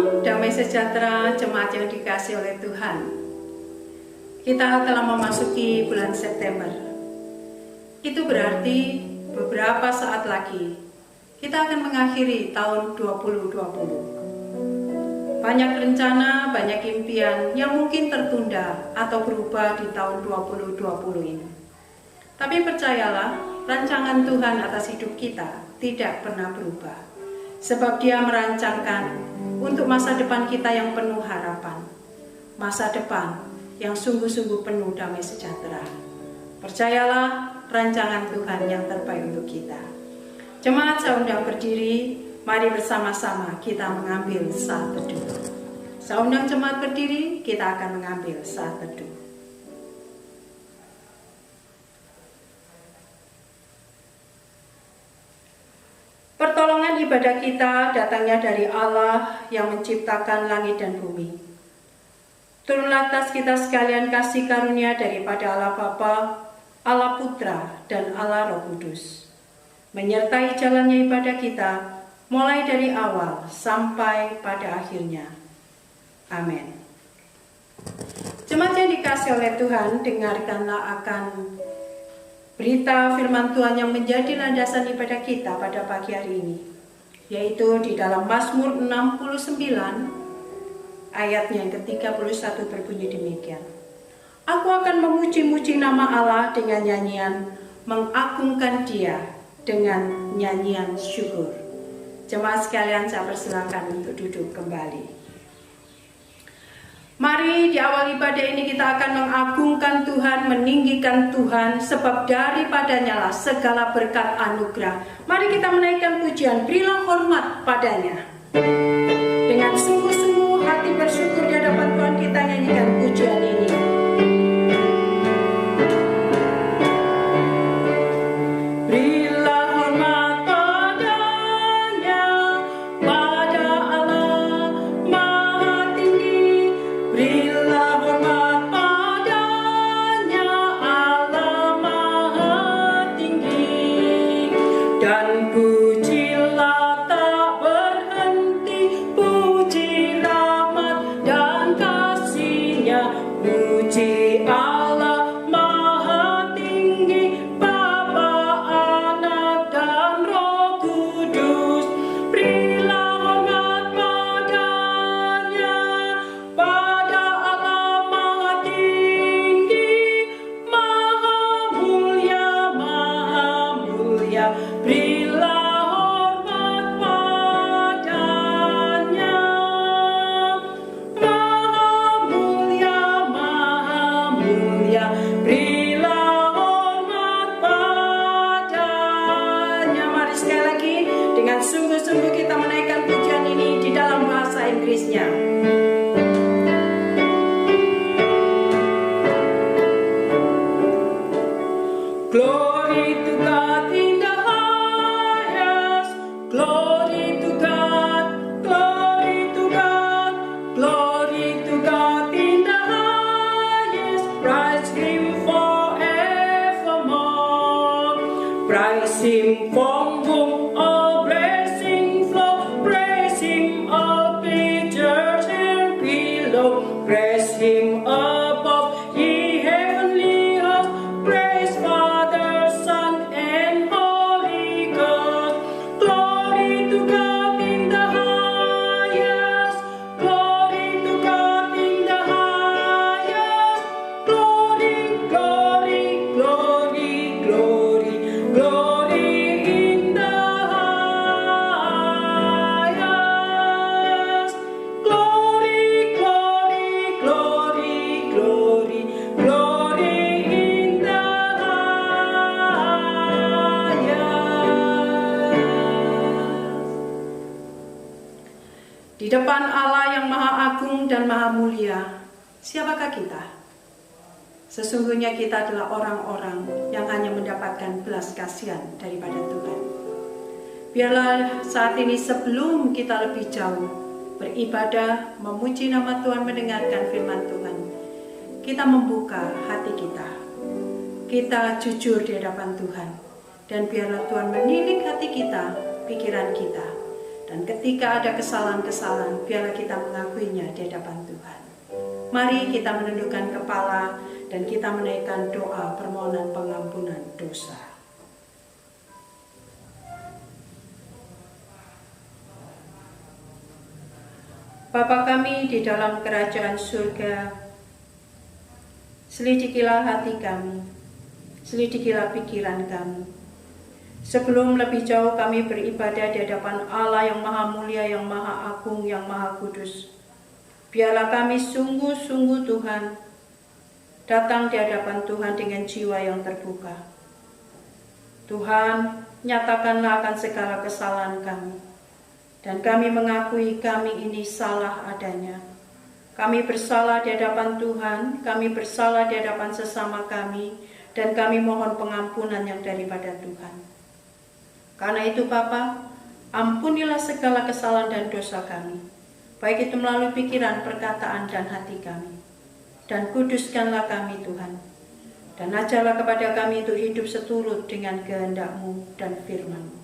Salam damai sejahtera jemaat yang dikasihi oleh Tuhan. Kita telah memasuki bulan September. Itu berarti beberapa saat lagi kita akan mengakhiri tahun 2020. Banyak rencana, banyak impian yang mungkin tertunda atau berubah di tahun 2020 ini. Tapi percayalah, rancangan Tuhan atas hidup kita tidak pernah berubah. Sebab Dia merancangkan untuk masa depan kita yang penuh harapan. Masa depan yang sungguh-sungguh penuh damai sejahtera. Percayalah rancangan Tuhan yang terbaik untuk kita. Jemaat, saya undang berdiri, mari bersama-sama kita mengambil saat teduh. Saya undang jemaat berdiri, kita akan mengambil saat teduh. Pertolongan ibadah kita datangnya dari Allah yang menciptakan langit dan bumi. Turunlah atas kita sekalian kasih karunia daripada Allah Bapa, Allah Putra, dan Allah Roh Kudus. Menyertai jalannya ibadah kita, mulai dari awal sampai pada akhirnya. Amin. Jemaat yang dikasihi oleh Tuhan, dengarkanlah akan berita firman Tuhan yang menjadi landasan ibadah kita pada pagi hari ini, yaitu di dalam Mazmur 69 ayatnya yang ke-31 berbunyi demikian. Aku akan memuji-muji nama Allah dengan nyanyian, mengagungkan Dia dengan nyanyian syukur. Jemaat sekalian, saya persilakan untuk duduk kembali. Mari di awal ibadah ini kita akan mengagungkan Tuhan, meninggikan Tuhan, sebab daripadanya lah segala berkat anugerah. Mari kita menaikkan pujian, berilah hormat padanya. Dengan sungguh-sungguh hati bersyukur di hadapan Tuhan kita nyanyikan pujian ini. Di depan Allah yang Maha Agung dan Maha Mulia, siapakah kita? Sesungguhnya kita adalah orang-orang yang hanya mendapatkan belas kasihan daripada Tuhan. Biarlah saat ini sebelum kita lebih jauh beribadah, memuji nama Tuhan, mendengarkan firman Tuhan, kita membuka hati kita. Kita jujur di hadapan Tuhan. Dan biarlah Tuhan menilik hati kita, pikiran kita. Dan ketika ada kesalahan-kesalahan, biarlah kita mengakuinya di hadapan Tuhan. Mari kita menundukkan kepala dan kita menaikkan doa permohonan pengampunan dosa. Bapa kami di dalam kerajaan surga, selidikilah hati kami, selidikilah pikiran kami. Sebelum lebih jauh kami beribadah di hadapan Allah yang maha mulia, yang maha agung, yang maha kudus, biarlah kami sungguh-sungguh Tuhan datang di hadapan Tuhan dengan jiwa yang terbuka. Tuhan, nyatakanlah akan segala kesalahan kami. Dan kami mengakui kami ini salah adanya. Kami bersalah di hadapan Tuhan, kami bersalah di hadapan sesama kami, dan kami mohon pengampunan yang daripada Tuhan. Karena itu Bapa, ampunilah segala kesalahan dan dosa kami, baik itu melalui pikiran, perkataan, dan hati kami. Dan kuduskanlah kami Tuhan, dan ajarlah kepada kami untuk hidup seturut dengan kehendak-Mu dan firman-Mu.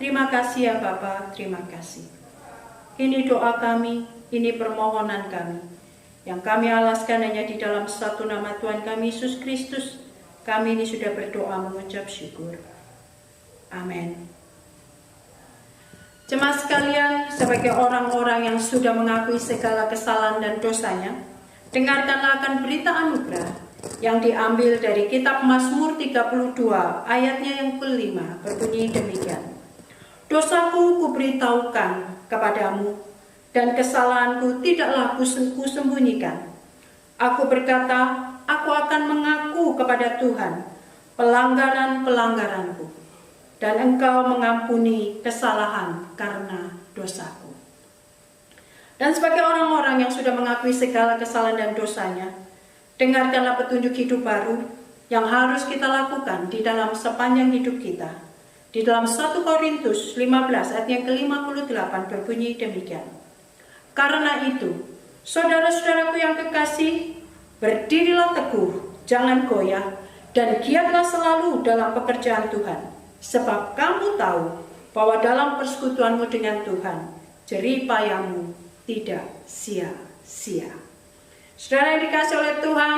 Terima kasih ya Bapa, terima kasih. Ini doa kami, ini permohonan kami, yang kami alaskan hanya di dalam satu nama Tuhan kami, Yesus Kristus. Kami ini sudah berdoa mengucap syukur. Amin. Jemaat sekalian, sebagai orang-orang yang sudah mengakui segala kesalahan dan dosanya, dengarkanlah akan berita anugerah yang diambil dari kitab Mazmur 32 ayatnya yang kelima, berbunyi demikian. Dosaku kuberitahukan kepadamu, dan kesalahanku tidaklah kusembunyikan. Aku berkata, aku akan mengaku kepada Tuhan pelanggaran-pelanggaranku, dan Engkau mengampuni kesalahan karena dosaku. Dan sebagai orang-orang yang sudah mengakui segala kesalahan dan dosanya, dengarkanlah petunjuk hidup baru yang harus kita lakukan di dalam sepanjang hidup kita. Di dalam 1 Korintus 15 ayat yang ke-58 berbunyi demikian. Karena itu, saudara-saudaraku yang kekasih, berdirilah teguh, jangan goyah, dan giatlah selalu dalam pekerjaan Tuhan. Sebab kamu tahu bahwa dalam persekutuanmu dengan Tuhan, jerih payahmu tidak sia-sia. Saudara yang dikasih oleh Tuhan,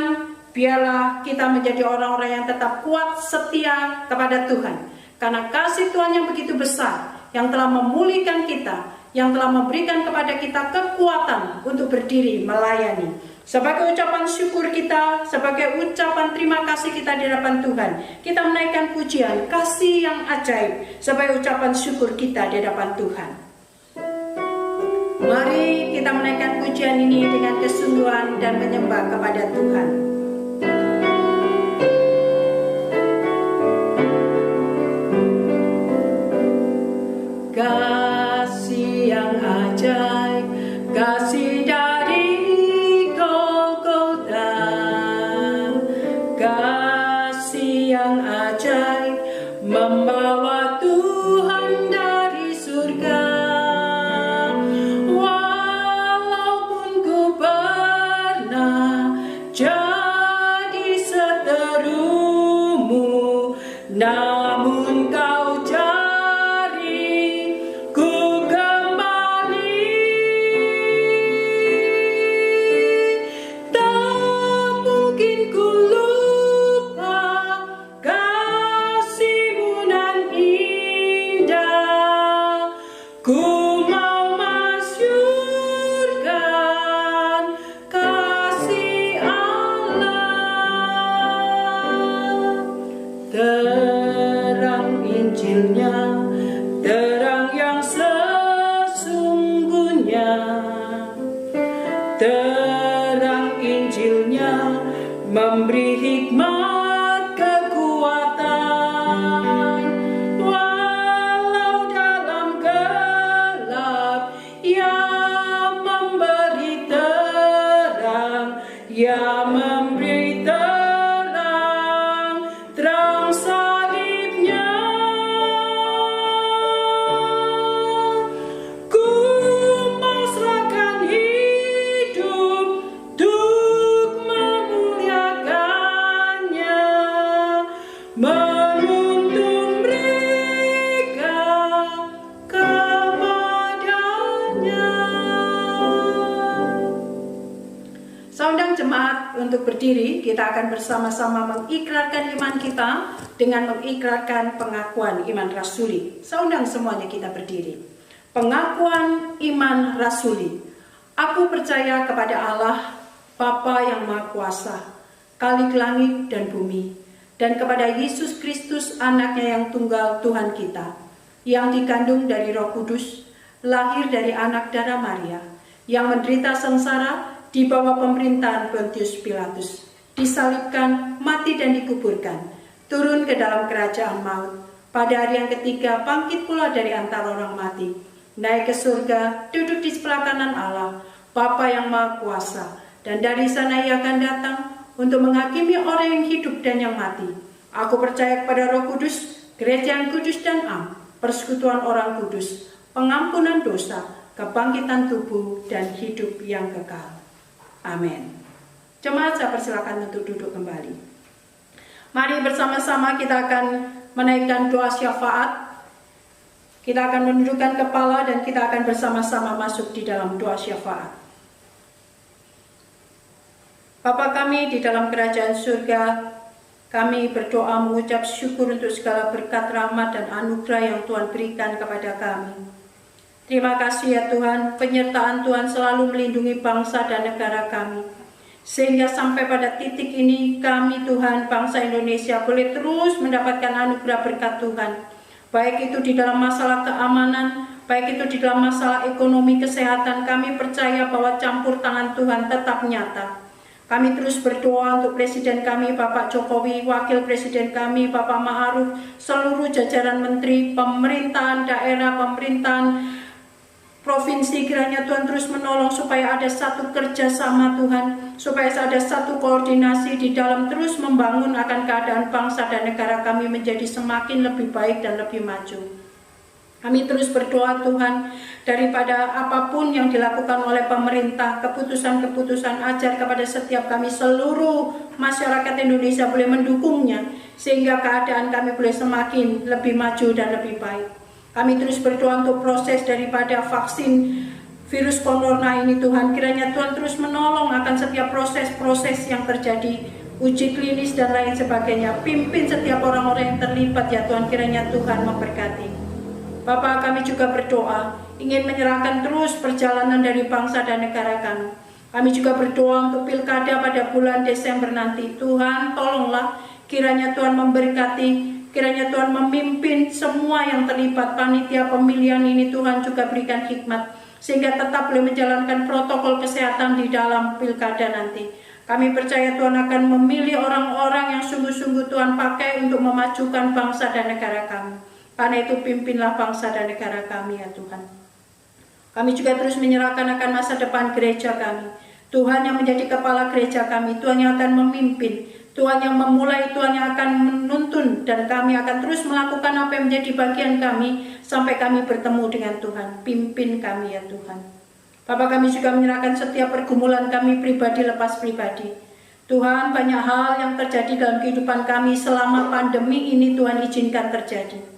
biarlah kita menjadi orang-orang yang tetap kuat setia kepada Tuhan. Karena kasih Tuhan yang begitu besar, yang telah memulihkan kita, yang telah memberikan kepada kita kekuatan untuk berdiri melayani. Sebagai ucapan syukur kita, sebagai ucapan terima kasih kita di hadapan Tuhan, kita menaikkan pujian, kasih yang ajaib, sebagai ucapan syukur kita di hadapan Tuhan. Mari kita menaikkan pujian ini dengan kesungguhan dan menyembah kepada Tuhan. Kasih yang ajaib, kasih dari Golgota, kasih yang ajaib membawa Tuhan dari surga. Walaupun ku pernah jadi seterumu, namun kau terang Injilnya memberi hikmat kekuatan. Walau dalam gelap, Ia memberi terang, Ia memberi terang, terang salibnya. Ku mau serahkan hidup untuk memuliakannya, menuntun mereka kepada jemaat untuk berdiri, kita akan bersama-sama mengikrarkan iman kita dengan mengikrarkan pengakuan iman rasuli. Saya undang semuanya kita berdiri. Pengakuan iman rasuli. Aku percaya kepada Allah, Bapa yang Maha Kuasa, Khalik langit dan bumi, dan kepada Yesus Kristus anaknya yang tunggal Tuhan kita, yang dikandung dari Roh Kudus, lahir dari anak darah Maria, yang menderita sengsara di bawah pemerintahan Pontius Pilatus, disalibkan, mati dan dikuburkan, turun ke dalam kerajaan maut, pada hari yang ketiga bangkit pula dari antara orang mati, naik ke surga, duduk di sebelah kanan Allah, Bapa yang Maha Kuasa, dan dari sana ia akan datang untuk menghakimi orang yang hidup dan yang mati. Aku percaya kepada Roh Kudus, gereja yang kudus dan am, persekutuan orang kudus, pengampunan dosa, kebangkitan tubuh, dan hidup yang kekal. Amin. Jemaat, saya persilakan untuk duduk kembali. Mari bersama-sama kita akan menaikkan doa syafaat. Kita akan menundukkan kepala dan kita akan bersama-sama masuk di dalam doa syafaat. Bapa kami di dalam kerajaan surga, kami berdoa mengucap syukur untuk segala berkat rahmat dan anugerah yang Tuhan berikan kepada kami. Terima kasih ya Tuhan, penyertaan Tuhan selalu melindungi bangsa dan negara kami. Sehingga sampai pada titik ini kami Tuhan, bangsa Indonesia boleh terus mendapatkan anugerah berkat Tuhan. Baik itu di dalam masalah keamanan, baik itu di dalam masalah ekonomi, kesehatan, kami percaya bahwa campur tangan Tuhan tetap nyata. Kami terus berdoa untuk Presiden kami, Bapak Jokowi, Wakil Presiden kami, Bapak Ma'ruf, seluruh jajaran menteri, pemerintahan daerah, pemerintahan provinsi, kiranya Tuhan terus menolong supaya ada satu kerjasama Tuhan, supaya ada satu koordinasi di dalam terus membangun akan keadaan bangsa dan negara kami menjadi semakin lebih baik dan lebih maju. Kami terus berdoa Tuhan, daripada apapun yang dilakukan oleh pemerintah, keputusan-keputusan ajar kepada setiap kami, seluruh masyarakat Indonesia boleh mendukungnya, sehingga keadaan kami boleh semakin lebih maju dan lebih baik. Kami terus berdoa untuk proses daripada vaksin virus corona ini Tuhan. Kiranya Tuhan terus menolong akan setiap proses-proses yang terjadi, uji klinis dan lain sebagainya. Pimpin setiap orang-orang yang terlibat ya Tuhan, kiranya Tuhan memberkati. Bapak, kami juga berdoa, ingin menyerahkan terus perjalanan dari bangsa dan negara kami. Kami juga berdoa untuk pilkada pada bulan Desember nanti. Tuhan tolonglah, kiranya Tuhan memberkati, kiranya Tuhan memimpin semua yang terlibat panitia pemilihan ini. Tuhan juga berikan hikmat sehingga tetap boleh menjalankan protokol kesehatan di dalam pilkada nanti. Kami percaya Tuhan akan memilih orang-orang yang sungguh-sungguh Tuhan pakai untuk memajukan bangsa dan negara kami. Karena itu pimpinlah bangsa dan negara kami ya Tuhan. Kami juga terus menyerahkan akan masa depan gereja kami. Tuhan yang menjadi kepala gereja kami, Tuhan yang akan memimpin, Tuhan yang memulai, Tuhan yang akan menuntun, dan kami akan terus melakukan apa yang menjadi bagian kami sampai kami bertemu dengan Tuhan. Pimpin kami ya Tuhan. Bapak, kami juga menyerahkan setiap pergumulan kami pribadi lepas pribadi. Tuhan, banyak hal yang terjadi dalam kehidupan kami selama pandemi ini Tuhan izinkan terjadi.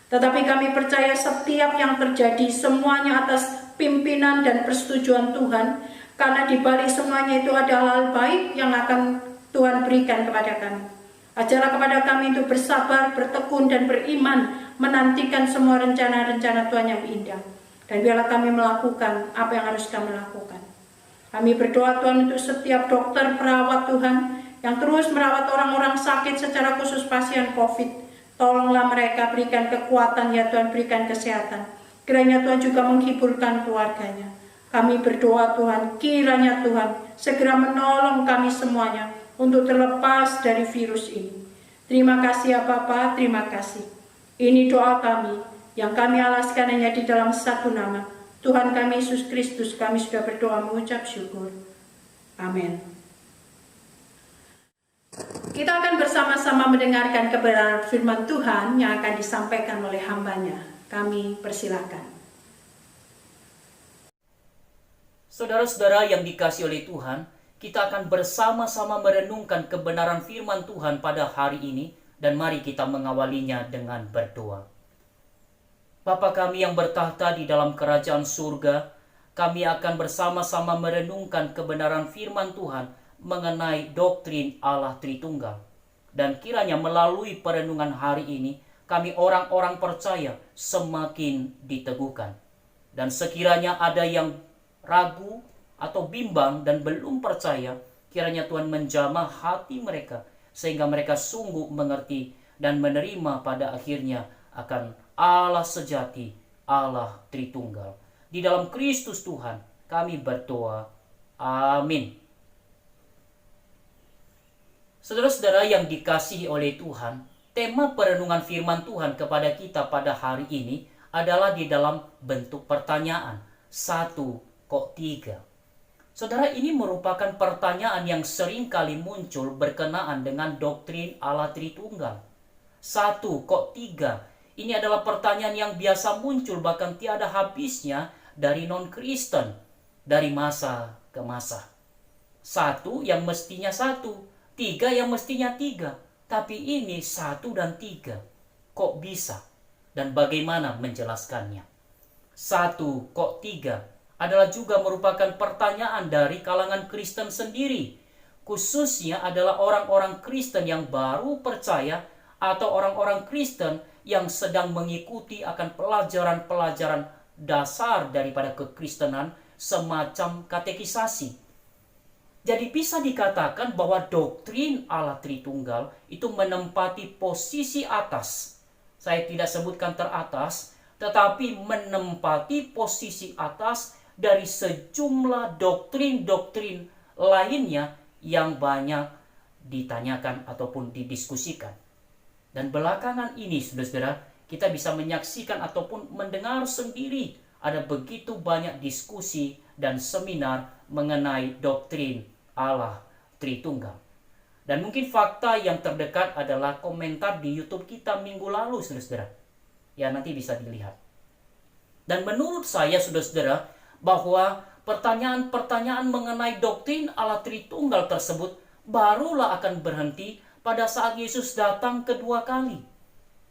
Tetapi kami percaya setiap yang terjadi semuanya atas pimpinan dan persetujuan Tuhan, karena di balik semuanya itu ada hal baik yang akan Tuhan berikan kepada kami. Ajarlah kepada kami untuk bersabar, bertekun, dan beriman, menantikan semua rencana-rencana Tuhan yang indah. Dan biarlah kami melakukan apa yang harus kami lakukan. Kami berdoa Tuhan untuk setiap dokter, perawat Tuhan, yang terus merawat orang-orang sakit secara khusus pasien COVID. Tolonglah mereka, berikan kekuatan ya Tuhan, berikan kesehatan. Kiranya Tuhan juga menghiburkan keluarganya. Kami berdoa Tuhan, kiranya Tuhan segera menolong kami semuanya untuk terlepas dari virus ini. Terima kasih ya Bapa, terima kasih. Ini doa kami yang kami alaskan hanya di dalam satu nama, Tuhan kami Yesus Kristus. Kami sudah berdoa mengucap syukur. Amin. Kita akan bersama-sama mendengarkan kebenaran firman Tuhan yang akan disampaikan oleh hambanya. Kami persilakan. Saudara-saudara yang dikasihi oleh Tuhan, kita akan bersama-sama merenungkan kebenaran firman Tuhan pada hari ini, dan mari kita mengawalinya dengan berdoa. Bapa kami yang bertahta di dalam kerajaan surga, kami akan bersama-sama merenungkan kebenaran firman Tuhan mengenai doktrin Allah Tritunggal. Dan kiranya melalui perenungan hari ini, kami orang-orang percaya semakin diteguhkan. Dan sekiranya ada yang ragu atau bimbang dan belum percaya, kiranya Tuhan menjamah hati mereka, sehingga mereka sungguh mengerti dan menerima pada akhirnya akan Allah sejati, Allah Tritunggal. Di dalam Kristus Tuhan kami berdoa. Amin. Saudara-saudara yang dikasihi oleh Tuhan, tema perenungan firman Tuhan kepada kita pada hari ini adalah di dalam bentuk pertanyaan. 1 kok 3? Saudara, ini merupakan pertanyaan yang sering kali muncul berkenaan dengan doktrin Allah Tritunggal. 1 kok 3? Ini adalah pertanyaan yang biasa muncul bahkan tiada habisnya dari non-Kristen, dari masa ke masa. 1 yang mestinya 1, 3 yang mestinya 3. Tapi ini 1 dan 3. Kok bisa? Dan bagaimana menjelaskannya? 1 kok 3 adalah juga merupakan pertanyaan dari kalangan Kristen sendiri. Khususnya adalah orang-orang Kristen yang baru percaya atau orang-orang Kristen yang sedang mengikuti akan pelajaran-pelajaran dasar daripada kekristenan semacam katekisasi. Jadi bisa dikatakan bahwa doktrin Allah Tritunggal itu menempati posisi atas. Saya tidak sebutkan teratas, tetapi menempati posisi atas dari sejumlah doktrin-doktrin lainnya yang banyak ditanyakan ataupun didiskusikan. Dan belakangan ini, saudara-saudara, kita bisa menyaksikan ataupun mendengar sendiri ada begitu banyak diskusi dan seminar mengenai doktrin Allah Tritunggal. Dan mungkin fakta yang terdekat adalah komentar di YouTube kita minggu lalu, saudara-saudara. Ya, nanti bisa dilihat. Dan menurut saya, saudara-saudara, bahwa pertanyaan-pertanyaan mengenai doktrin Allah Tritunggal tersebut barulah akan berhenti pada saat Yesus datang kedua kali.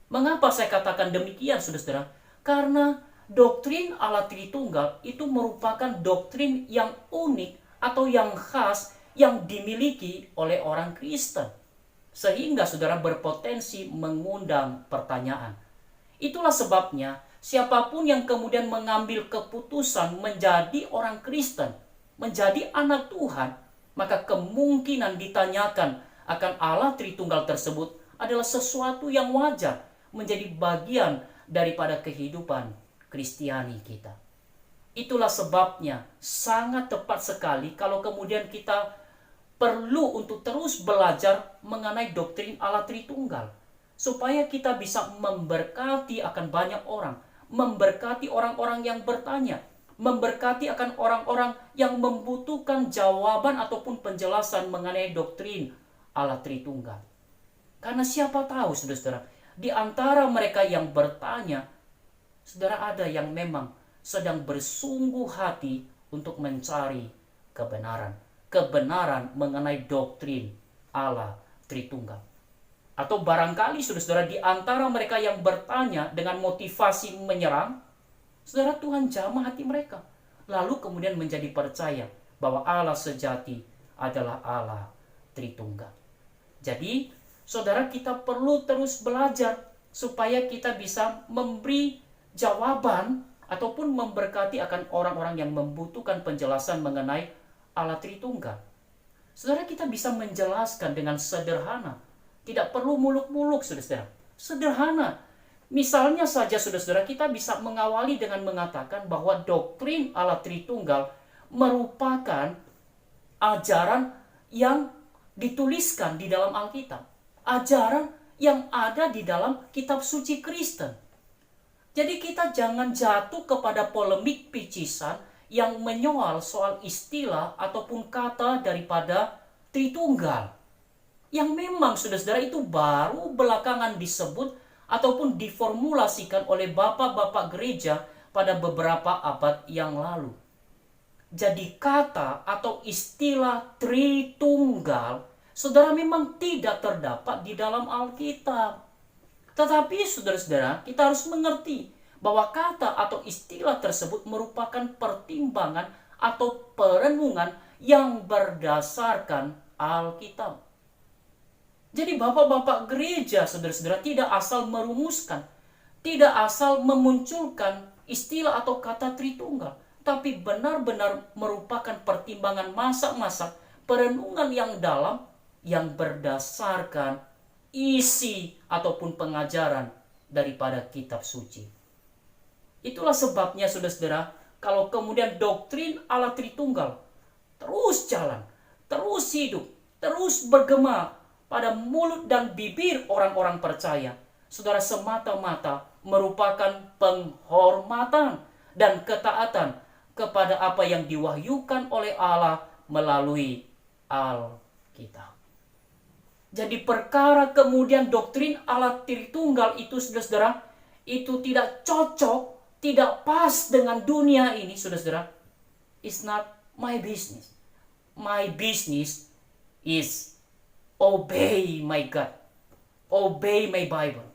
Mengapa saya katakan demikian, saudara-saudara? Karena doktrin Allah Tritunggal itu merupakan doktrin yang unik atau yang khas yang dimiliki oleh orang Kristen. Sehingga saudara berpotensi mengundang pertanyaan. Itulah sebabnya siapapun yang kemudian mengambil keputusan menjadi orang Kristen, menjadi anak Tuhan, maka kemungkinan ditanyakan akan Allah Tritunggal tersebut adalah sesuatu yang wajar, menjadi bagian daripada kehidupan Kristiani kita. Itulah sebabnya sangat tepat sekali kalau kemudian kita perlu untuk terus belajar mengenai doktrin Allah Tritunggal, supaya kita bisa memberkati akan banyak orang, memberkati orang-orang yang bertanya, memberkati akan orang-orang yang membutuhkan jawaban ataupun penjelasan mengenai doktrin Allah Tritunggal. Karena siapa tahu, saudara-saudara, di antara mereka yang bertanya, saudara, ada yang memang sedang bersungguh hati untuk mencari kebenaran mengenai doktrin Allah Tritunggal. Atau barangkali saudara-saudara di antara mereka yang bertanya dengan motivasi menyerang, saudara, Tuhan jamah hati mereka, lalu kemudian menjadi percaya bahwa Allah sejati adalah Allah Tritunggal. Jadi saudara, kita perlu terus belajar supaya kita bisa memberi jawaban ataupun memberkati akan orang-orang yang membutuhkan penjelasan mengenai Allah Tritunggal. Saudara, kita bisa menjelaskan dengan sederhana. Tidak perlu muluk-muluk, saudara-saudara. Sederhana. Misalnya saja, saudara-saudara, kita bisa mengawali dengan mengatakan bahwa doktrin Allah Tritunggal merupakan ajaran yang dituliskan di dalam Alkitab. Ajaran yang ada di dalam kitab suci Kristen. Jadi kita jangan jatuh kepada polemik picisan yang menyoal soal istilah ataupun kata daripada Tritunggal. Yang memang saudara-saudara itu baru belakangan disebut ataupun diformulasikan oleh bapak-bapak gereja pada beberapa abad yang lalu. Jadi kata atau istilah Tritunggal, saudara, memang tidak terdapat di dalam Alkitab. Tetapi saudara-saudara, kita harus mengerti bahwa kata atau istilah tersebut merupakan pertimbangan atau perenungan yang berdasarkan Alkitab. Jadi bapak-bapak gereja, saudara-saudara, tidak asal merumuskan, tidak asal memunculkan istilah atau kata Tritunggal, tapi benar-benar merupakan pertimbangan masak-masak, perenungan yang dalam, yang berdasarkan isi ataupun pengajaran daripada kitab suci. Itulah sebabnya, saudara-saudara, kalau kemudian doktrin Allah Tritunggal terus jalan, terus hidup, terus bergema pada mulut dan bibir orang-orang percaya, saudara, semata-mata merupakan penghormatan dan ketaatan kepada apa yang diwahyukan oleh Allah melalui Alkitab. Jadi perkara kemudian doktrin Allah Tritunggal itu, saudara-saudara, itu tidak cocok, tidak pas dengan dunia ini, saudara-saudara, it's not my business. My business is obey my God, obey my Bible.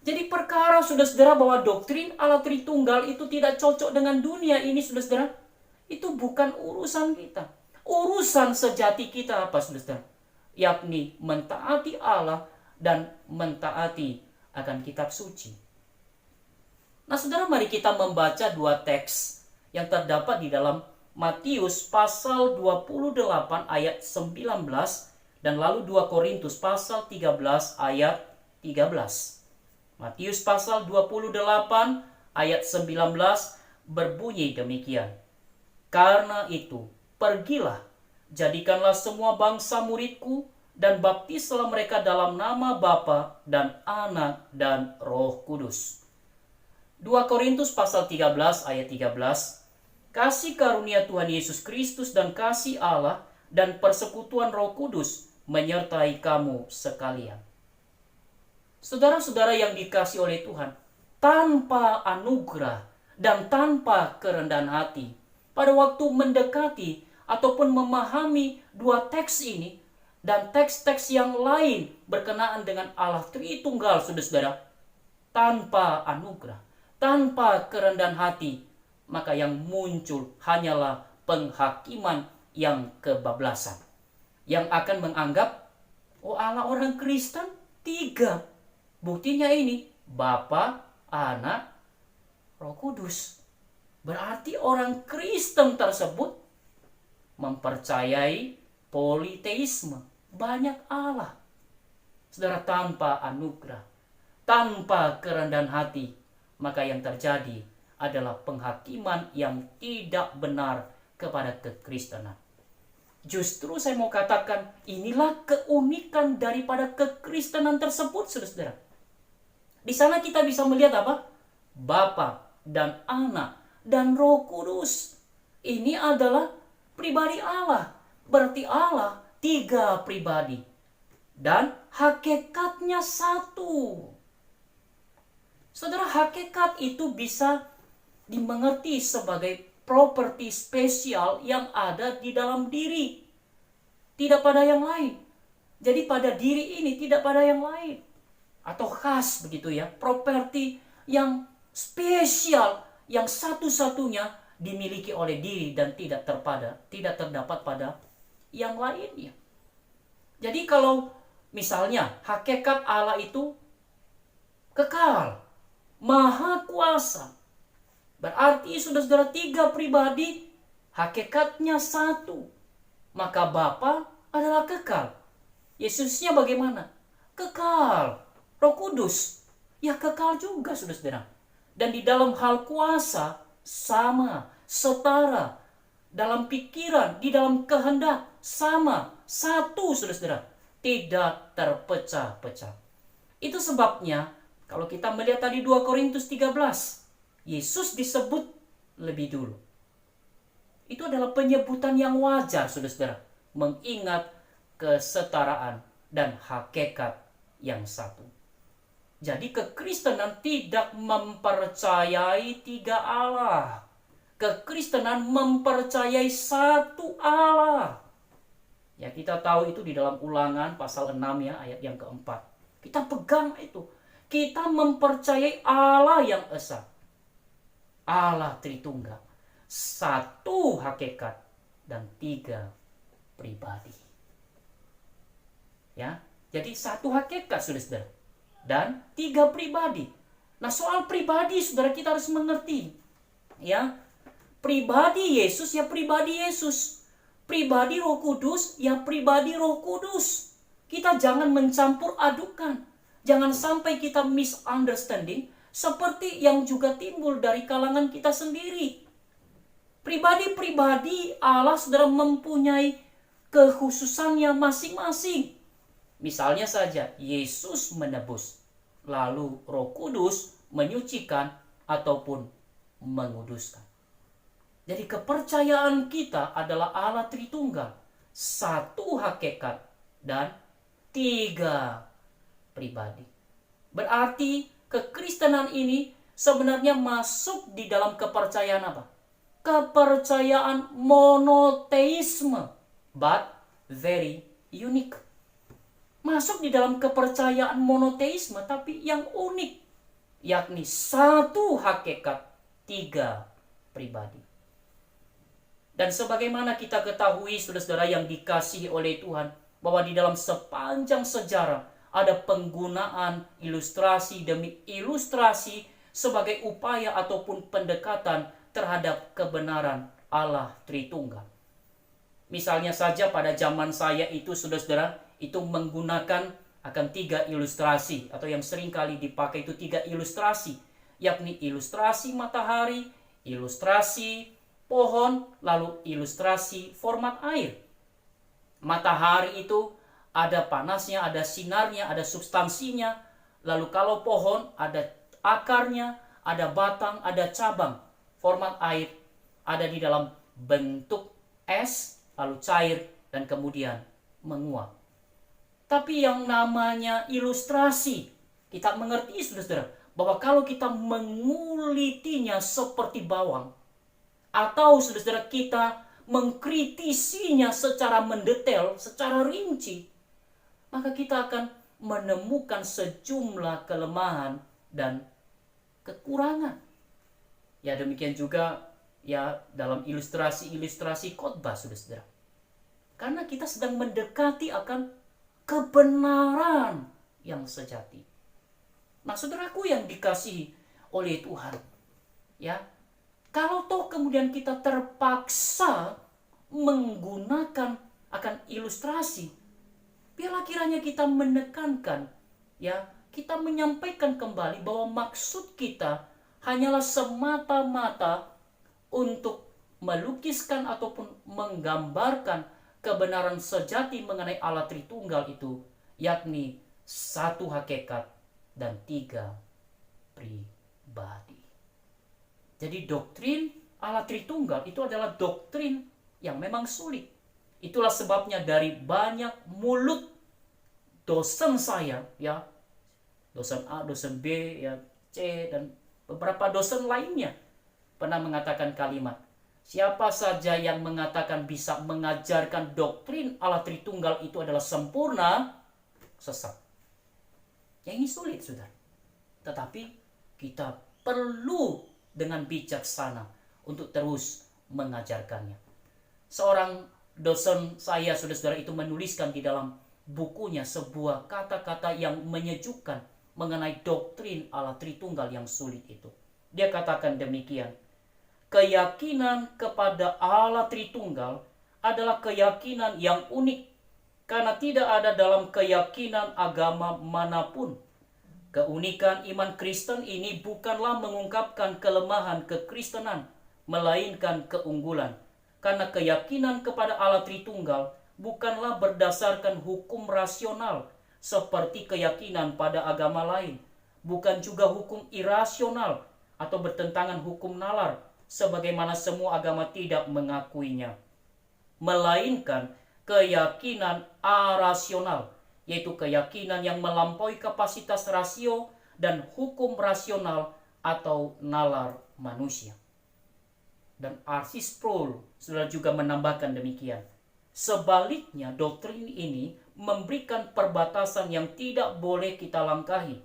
Jadi perkara, saudara-saudara, bahwa doktrin Allah Tritunggal itu tidak cocok dengan dunia ini, saudara-saudara, itu bukan urusan kita. Urusan sejati kita apa, saudara-saudara? Yakni mentaati Allah dan mentaati akan kitab suci. Nah, saudara, mari kita membaca dua teks yang terdapat di dalam Matius pasal 28 ayat 19 dan lalu 2 Korintus pasal 13 ayat 13. Matius pasal 28 ayat 19 berbunyi demikian. Karena itu, pergilah, jadikanlah semua bangsa muridku dan baptislah mereka dalam nama Bapa dan Anak dan Roh Kudus. 2 Korintus pasal 13 ayat 13. Kasih karunia Tuhan Yesus Kristus dan kasih Allah dan persekutuan Roh Kudus menyertai kamu sekalian. Saudara-saudara yang dikasihi oleh Tuhan, tanpa anugerah dan tanpa kerendahan hati, pada waktu mendekati ataupun memahami dua teks ini dan teks-teks yang lain berkenaan dengan Allah Tritunggal, saudara-saudara, tanpa anugerah, tanpa kerendahan hati, maka yang muncul hanyalah penghakiman yang kebablasan, yang akan menganggap, oh, Allah orang Kristen tiga. Buktinya ini, Bapa, Anak, Roh Kudus. Berarti orang Kristen tersebut mempercayai politeisme, banyak Allah. Saudara, tanpa anugerah, tanpa kerendahan hati, maka yang terjadi adalah penghakiman yang tidak benar kepada kekristenan. Justru saya mau katakan, inilah keunikan daripada kekristenan tersebut, saudara-saudara. Di sana kita bisa melihat apa? Bapa dan Anak dan Roh Kudus. Ini adalah pribadi Allah. Berarti Allah tiga pribadi. Dan hakikatnya satu. Saudara, hakikat itu bisa dimengerti sebagai properti spesial yang ada di dalam diri, tidak pada yang lain. Jadi pada diri ini, tidak pada yang lain, atau khas begitu ya, properti yang spesial yang satu-satunya dimiliki oleh diri dan tidak terdapat pada yang lainnya. Jadi kalau misalnya hakikat Allah itu kekal, maha kuasa, berarti saudara-saudara tiga pribadi, hakikatnya satu. Maka Bapa adalah kekal. Yesusnya bagaimana? Kekal. Roh Kudus, ya kekal juga, saudara-saudara. Dan di dalam hal kuasa, sama, setara. Dalam pikiran, di dalam kehendak, sama, satu, saudara-saudara. Tidak terpecah-pecah. Itu sebabnya, kalau kita melihat tadi 2 Korintus 13, Yesus disebut lebih dulu. Itu adalah penyebutan yang wajar, saudara-saudara, mengingat kesetaraan dan hakikat yang satu. Jadi kekristenan tidak mempercayai tiga Allah. Kekristenan mempercayai satu Allah. Ya, kita tahu itu di dalam Ulangan pasal 6 ya, ayat yang keempat. Kita pegang itu. Kita mempercayai Allah yang esa, Allah Tritunggal. satu hakikat dan tiga pribadi. Ya, jadi satu hakikat, saudara, dan tiga pribadi. Nah, soal pribadi, saudara, kita harus mengerti, ya, pribadi Yesus ya pribadi Yesus, pribadi Roh Kudus ya pribadi Roh Kudus. Kita jangan mencampur adukan, jangan sampai kita misunderstanding seperti yang juga timbul dari kalangan kita sendiri. Pribadi-pribadi Allah, saudara, mempunyai kekhususannya masing-masing. Misalnya saja, Yesus menebus, lalu Roh Kudus menyucikan ataupun menguduskan. Jadi kepercayaan kita adalah Allah Tritunggal, satu hakikat dan tiga pribadi. Berarti kekristenan ini sebenarnya masuk di dalam kepercayaan apa? Kepercayaan monoteisme, but very unique. Masuk di dalam kepercayaan monoteisme tapi yang unik, yakni satu hakikat, tiga pribadi. Dan sebagaimana kita ketahui, saudara-saudara yang dikasihi oleh Tuhan, bahwa di dalam sepanjang sejarah ada penggunaan ilustrasi demi ilustrasi sebagai upaya ataupun pendekatan terhadap kebenaran Allah Tritunggal. Misalnya saja pada zaman saya itu, saudara-saudara, itu menggunakan akan tiga ilustrasi, atau yang sering kali dipakai itu tiga ilustrasi, yakni ilustrasi matahari, ilustrasi pohon, lalu ilustrasi format air. Matahari itu ada panasnya, ada sinarnya, ada substansinya. Lalu kalau pohon ada akarnya, ada batang, ada cabang. Format air ada di dalam bentuk es, lalu cair, dan kemudian menguap. Tapi yang namanya ilustrasi, kita mengerti, saudara-saudara, bahwa kalau kita mengulitinya seperti bawang, atau saudara-saudara kita mengkritisinya secara mendetail, secara rinci, maka kita akan menemukan sejumlah kelemahan dan kekurangan. Ya, demikian juga ya dalam ilustrasi-ilustrasi khotbah, saudara-saudara. Karena kita sedang mendekati akan kebenaran yang sejati. Nah, saudaraku yang dikasihi oleh Tuhan, ya, kalau toh kemudian kita terpaksa menggunakan akan ilustrasi, biarlah kiranya kita menekankan, ya, kita menyampaikan kembali bahwa maksud kita hanyalah semata-mata untuk melukiskan ataupun menggambarkan kebenaran sejati mengenai Allah Tritunggal itu, yakni satu hakikat dan tiga pribadi. Jadi doktrin Allah Tritunggal itu adalah doktrin yang memang sulit. Itulah sebabnya dari banyak mulut dosen saya, ya, dosen A, dosen B, ya, C, dan beberapa dosen lainnya pernah mengatakan kalimat, siapa saja yang mengatakan bisa mengajarkan doktrin Allah Tritunggal itu adalah sempurna, sesat. Yang ini sulit, saudara. Tetapi kita perlu dengan bijaksana untuk terus mengajarkannya. Seorang dosen saya, saudara-saudara, itu menuliskan di dalam bukunya sebuah kata-kata yang menyejukkan mengenai doktrin Allah Tritunggal yang sulit itu. Dia katakan demikian, keyakinan kepada Allah Tritunggal adalah keyakinan yang unik, karena tidak ada dalam keyakinan agama manapun. Keunikan iman Kristen ini bukanlah mengungkapkan kelemahan kekristenan, melainkan keunggulan. Karena keyakinan kepada Allah Tritunggal bukanlah berdasarkan hukum rasional, seperti keyakinan pada agama lain. Bukan juga hukum irasional atau bertentangan hukum nalar, sebagaimana semua agama tidak mengakuinya. Melainkan keyakinan arasional, yaitu keyakinan yang melampaui kapasitas rasio dan hukum rasional atau nalar manusia. Dan R.C. Sproul sudah juga menambahkan demikian. Sebaliknya, doktrin ini memberikan perbatasan yang tidak boleh kita langkahi.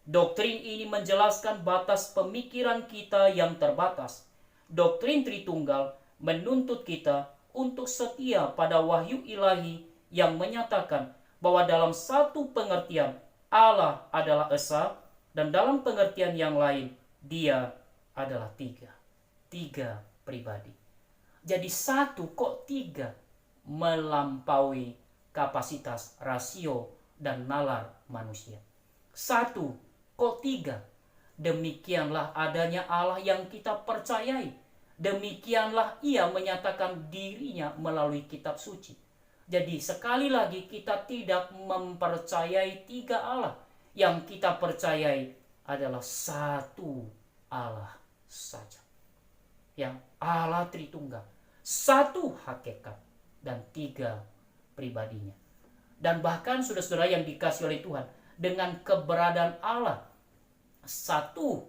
Doktrin ini menjelaskan batas pemikiran kita yang terbatas. doktrin Tritunggal menuntut kita untuk setia pada wahyu ilahi yang menyatakan bahwa dalam satu pengertian Allah adalah Esa, dan dalam pengertian yang lain Dia adalah tiga pribadi. Jadi satu kok tiga, melampaui kapasitas rasio dan nalar manusia. Satu kok tiga, demikianlah adanya Allah yang kita percayai. Demikianlah Ia menyatakan dirinya melalui kitab suci. Jadi sekali lagi kita tidak mempercayai tiga Allah. Yang kita percayai adalah satu Allah saja. Yang Allah Tritunggal, satu hakikat dan tiga pribadinya. Dan bahkan saudara-saudara yang dikasihi oleh Tuhan, dengan keberadaan Allah satu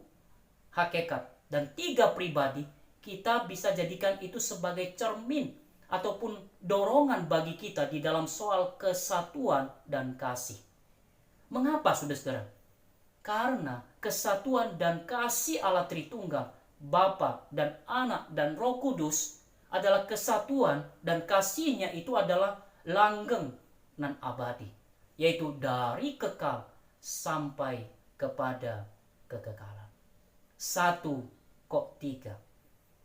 hakikat dan tiga pribadi, kita bisa jadikan itu sebagai cermin ataupun dorongan bagi kita di dalam soal kesatuan dan kasih. Mengapa saudara-saudara? Karena kesatuan dan kasih Allah Tritunggal, Bapa dan Anak dan Roh Kudus adalah kesatuan dan kasihnya itu adalah langgeng dan abadi, yaitu dari kekal sampai kepada kekekalan. Satu kok tiga.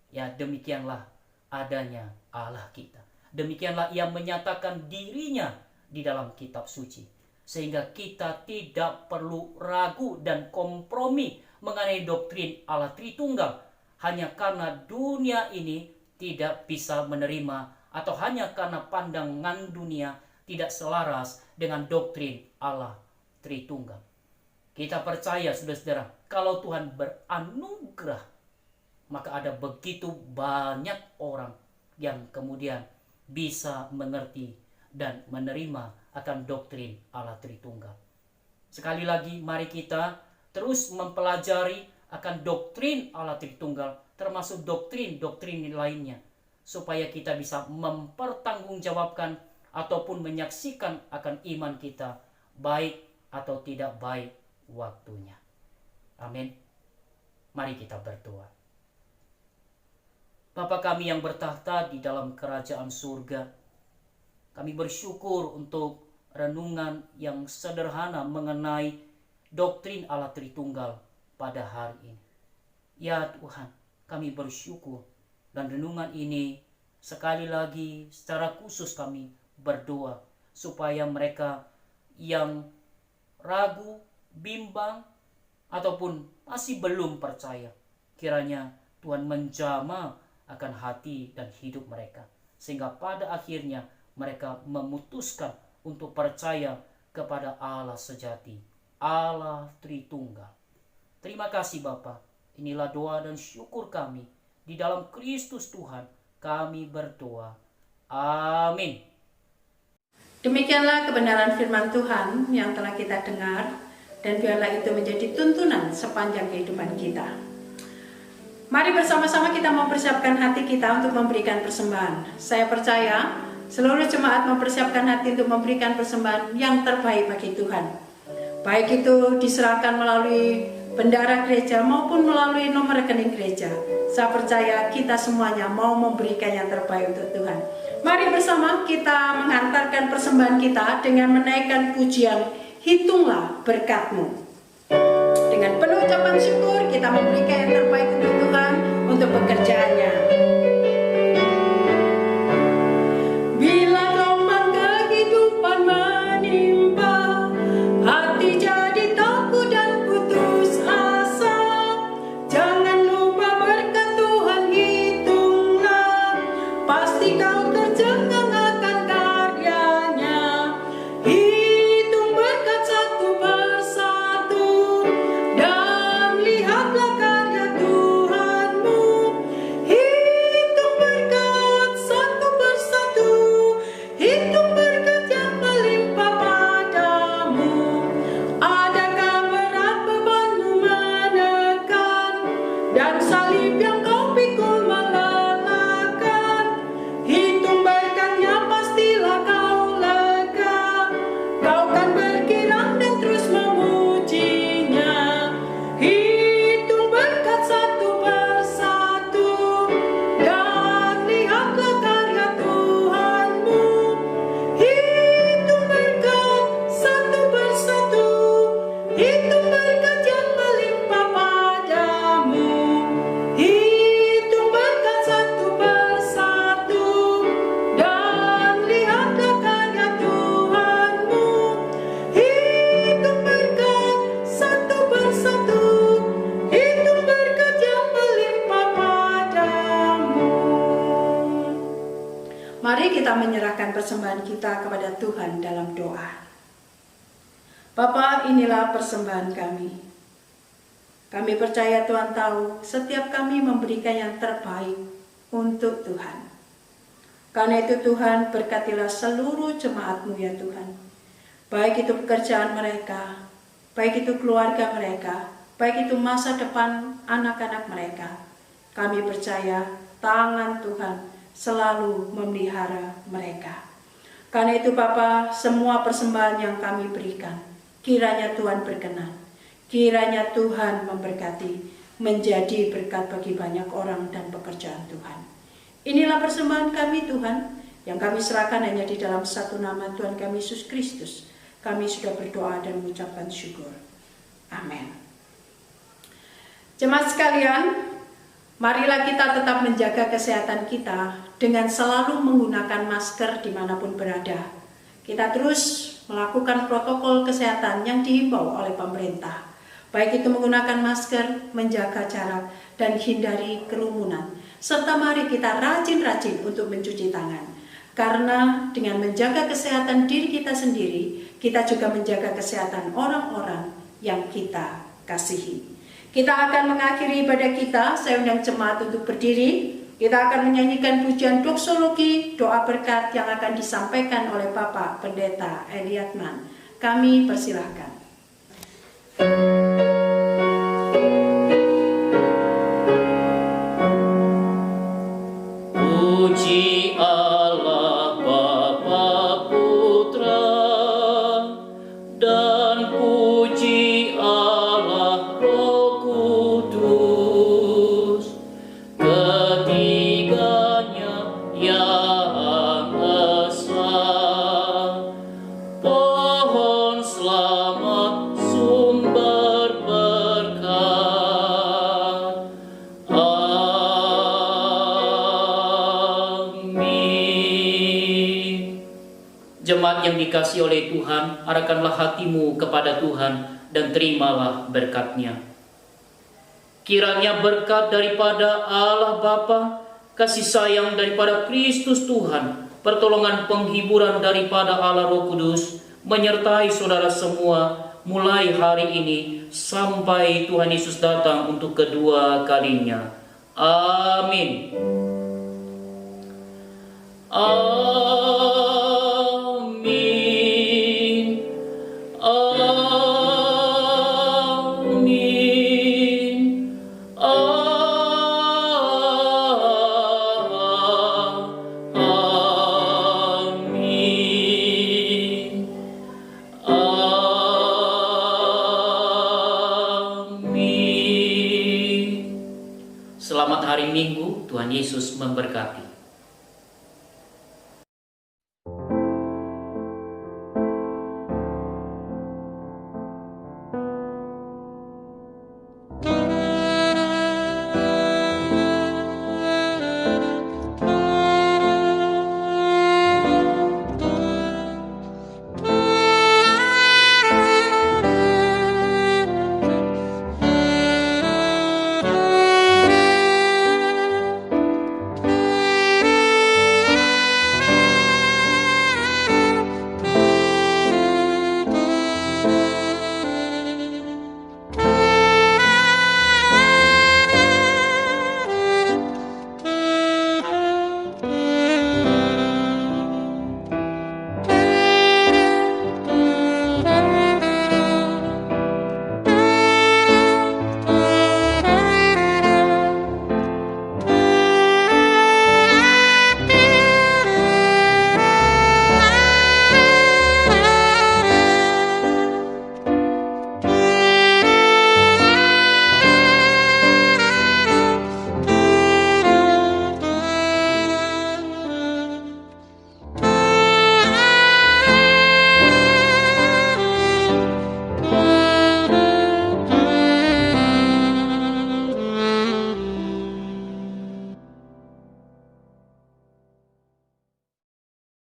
Ya, demikianlah adanya Allah kita. Demikianlah Ia menyatakan dirinya di dalam kitab suci. Sehingga kita tidak perlu ragu dan kompromi mengenai doktrin Allah Tritunggal. Hanya karena dunia ini tidak bisa menerima, atau hanya karena pandangan dunia tidak selaras dengan doktrin Allah Tritunggal. Kita percaya, saudara-saudara, kalau Tuhan beranugerah, maka ada begitu banyak orang yang kemudian bisa mengerti dan menerima akan doktrin Allah Tritunggal. Sekali lagi, mari kita terus mempelajari akan doktrin Allah Tritunggal, termasuk doktrin-doktrin lainnya, supaya kita bisa mempertanggungjawabkan ataupun menyaksikan akan iman kita, baik atau tidak baik waktunya. Amin. Mari kita berdoa. Bapa kami yang bertahta di dalam kerajaan surga, kami bersyukur untuk renungan yang sederhana mengenai doktrin Allah Tritunggal pada hari ini. Ya Tuhan, kami bersyukur, dan renungan ini sekali lagi secara khusus kami berdoa supaya mereka yang ragu, bimbang, ataupun masih belum percaya, kiranya Tuhan menjamah akan hati dan hidup mereka, sehingga pada akhirnya mereka memutuskan untuk percaya kepada Allah sejati, Allah Tritunggal. Terima kasih Bapa. Inilah doa dan syukur kami. Di dalam Kristus Tuhan kami berdoa. Amin. Demikianlah kebenaran firman Tuhan yang telah kita dengar, dan biarlah itu menjadi tuntunan sepanjang kehidupan kita. Mari bersama-sama kita mempersiapkan hati kita untuk memberikan persembahan. Saya percaya seluruh jemaat mempersiapkan hati untuk memberikan persembahan yang terbaik bagi Tuhan. Baik itu diserahkan melalui bendara gereja maupun melalui nomor rekening gereja. Saya percaya kita semuanya mau memberikan yang terbaik untuk Tuhan. Mari bersama kita mengantarkan persembahan kita dengan menaikkan pujian "Hitunglah Berkat-Mu". Dengan penuh ucapan syukur kita memberikan yang terbaik untuk Tuhan, untuk pekerjaannya. Bila gelombang kehidupan menimpa, hati jadi takut dan putus asa, jangan lupa berkat Tuhan hitunglah, pasti kau tercengang akan karyanya. Hitung berkat satu persatu, dan lihatlah karya Tuhanmu. Hitung berkat satu persatu, hitung berkat yang melimpah padamu. Adakah berat bebanmu menekan, dan salib yang kau pikul melelahkan? Hitung dan lihatlah karya Tuhanmu. Hitung berkat satu persatu, hitung berkat yang melimpah padamu. Hitung berkat satu persatu, dan lihatlah karya Tuhanmu. Hitung berkat satu persatu, hitung berkat yang melimpah padamu. Mari kita menyerahkan persembahan kita kepada Tuhan dalam doa. Bapa, inilah persembahan kami. Kami percaya Tuhan tahu setiap kami memberikan yang terbaik untuk Tuhan. Karena itu Tuhan, berkatilah seluruh jemaat-Mu ya Tuhan. Baik itu pekerjaan mereka, baik itu keluarga mereka, baik itu masa depan anak-anak mereka. Kami percaya tangan Tuhan selalu memelihara mereka. Karena itu Bapa, semua persembahan yang kami berikan, kiranya Tuhan berkenan. Kiranya Tuhan memberkati, menjadi berkat bagi banyak orang dan pekerjaan Tuhan. Inilah persembahan kami Tuhan, yang kami serahkan hanya di dalam satu nama Tuhan kami Yesus Kristus. Kami sudah berdoa dan mengucapkan syukur. Amin. Jemaat sekalian, marilah kita tetap menjaga kesehatan kita dengan selalu menggunakan masker dimanapun berada. Kita terus melakukan protokol kesehatan yang dihimbau oleh pemerintah. Baik itu menggunakan masker, menjaga jarak, dan hindari kerumunan. Serta mari kita rajin-rajin untuk mencuci tangan. Karena dengan menjaga kesehatan diri kita sendiri, kita juga menjaga kesehatan orang-orang yang kita kasihi. Kita akan mengakhiri ibadah kita. Saya undang jemaat untuk berdiri. Kita akan menyanyikan pujian doksologi, doa berkat yang akan disampaikan oleh Bapak Pendeta Eliatman. Kami persilahkan. Puji Allah Bapa Putra dan puji Allah Roh Kudus, ketiganya yang esa. Pohon selamat sumber berkat. Amin. Jemaat yang dikasihi oleh Tuhan, arahkanlah hatimu kepada Tuhan dan terimalah berkat-Nya. Kiranya berkat daripada Allah Bapa, kasih sayang daripada Kristus Tuhan, pertolongan penghiburan daripada Allah Roh Kudus, menyertai saudara semua mulai hari ini sampai Tuhan Yesus datang untuk kedua kalinya. Amin. Amin. Amin. Amin. Amin. Selamat hari Minggu, Tuhan Yesus memberkati.